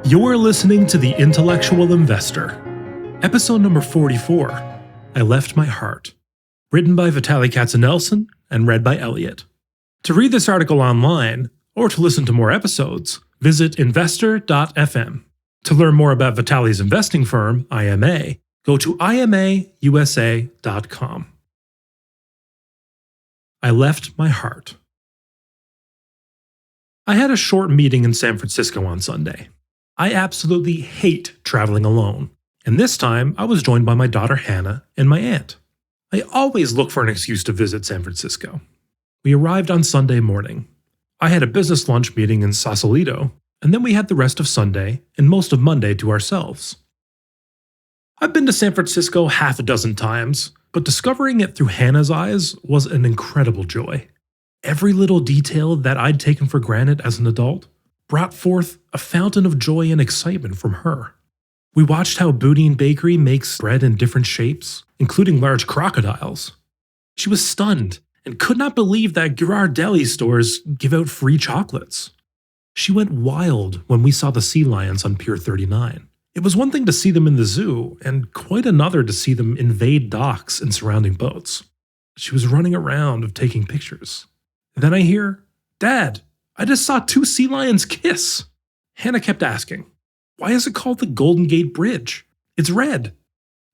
You're listening to The Intellectual Investor, episode number 44, I Left My Heart, written by Vitaliy Katzenelson and read by Elliot. To read this article online, or to listen to more episodes, visit investor.fm. To learn more about Vitaliy's investing firm, IMA, go to imausa.com. I Left My Heart. I had a short meeting in San Francisco on Sunday. I absolutely hate traveling alone, and this time I was joined by my daughter Hannah and my aunt. I always look for an excuse to visit San Francisco. We arrived on Sunday morning. I had a business lunch meeting in Sausalito, and then we had the rest of Sunday and most of Monday to ourselves. I've been to San Francisco half a dozen times, but discovering it through Hannah's eyes was an incredible joy. Every little detail that I'd taken for granted as an adult brought forth a fountain of joy and excitement from her. We watched how Boudin Bakery makes bread in different shapes, including large crocodiles. She was stunned and could not believe that Ghirardelli stores give out free chocolates. She went wild when we saw the sea lions on Pier 39. It was one thing to see them in the zoo, and quite another to see them invade docks and surrounding boats. She was running around taking pictures. Then I hear, "Dad, I just saw two sea lions kiss." Hannah kept asking, "Why is it called the Golden Gate Bridge? It's red."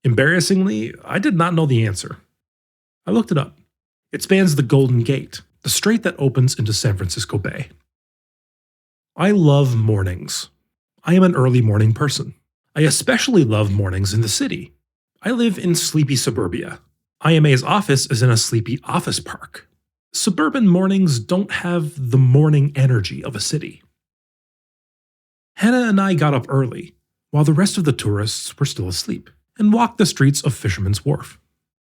Embarrassingly, I did not know the answer. I looked it up. It spans the Golden Gate, the strait that opens into San Francisco Bay. I love mornings. I am an early morning person. I especially love mornings in the city. I live in sleepy suburbia. IMA's office is in a sleepy office park. Suburban mornings don't have the morning energy of a city. Hannah and I got up early, while the rest of the tourists were still asleep, and walked the streets of Fisherman's Wharf.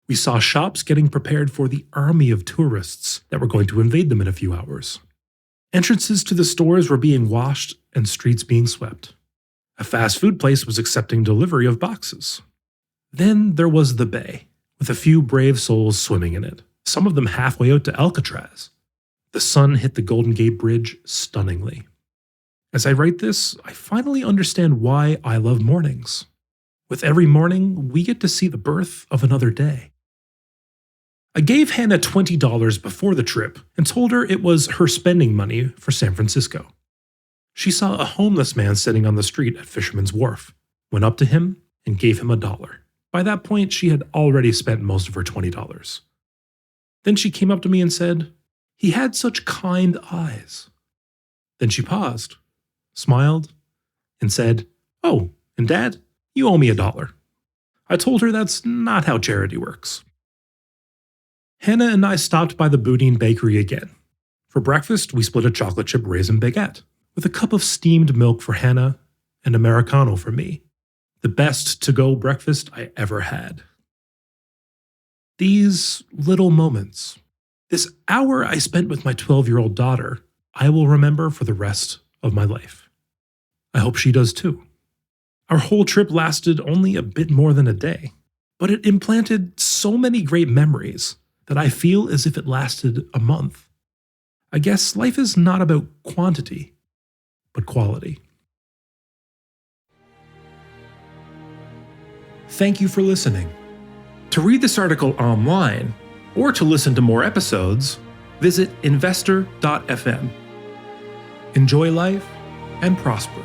We saw shops getting prepared for the army of tourists that were going to invade them in a few hours. Entrances to the stores were being washed and streets being swept. A fast food place was accepting delivery of boxes. Then there was the bay, with a few brave souls swimming in it, some of them halfway out to Alcatraz. The sun hit the Golden Gate Bridge stunningly. As I write this, I finally understand why I love mornings. With every morning, we get to see the birth of another day. I gave Hannah $20 before the trip and told her it was her spending money for San Francisco. She saw a homeless man sitting on the street at Fisherman's Wharf, went up to him, and gave him $1. By that point, she had already spent most of her $20. Then she came up to me and said, "He had such kind eyes." Then she paused, smiled, and said, "Oh, and Dad, you owe me $1. I told her that's not how charity works. Hannah and I stopped by the Boudin Bakery again. For breakfast, we split a chocolate chip raisin baguette, with a cup of steamed milk for Hannah and Americano for me. The best to-go breakfast I ever had. These little moments, this hour I spent with my 12-year-old daughter, I will remember for the rest of my life. I hope she does too. Our whole trip lasted only a bit more than a day, but it implanted so many great memories that I feel as if it lasted a month. I guess life is not about quantity, but quality. Thank you for listening. To read this article online, or to listen to more episodes, visit investor.fm. Enjoy life and prosper.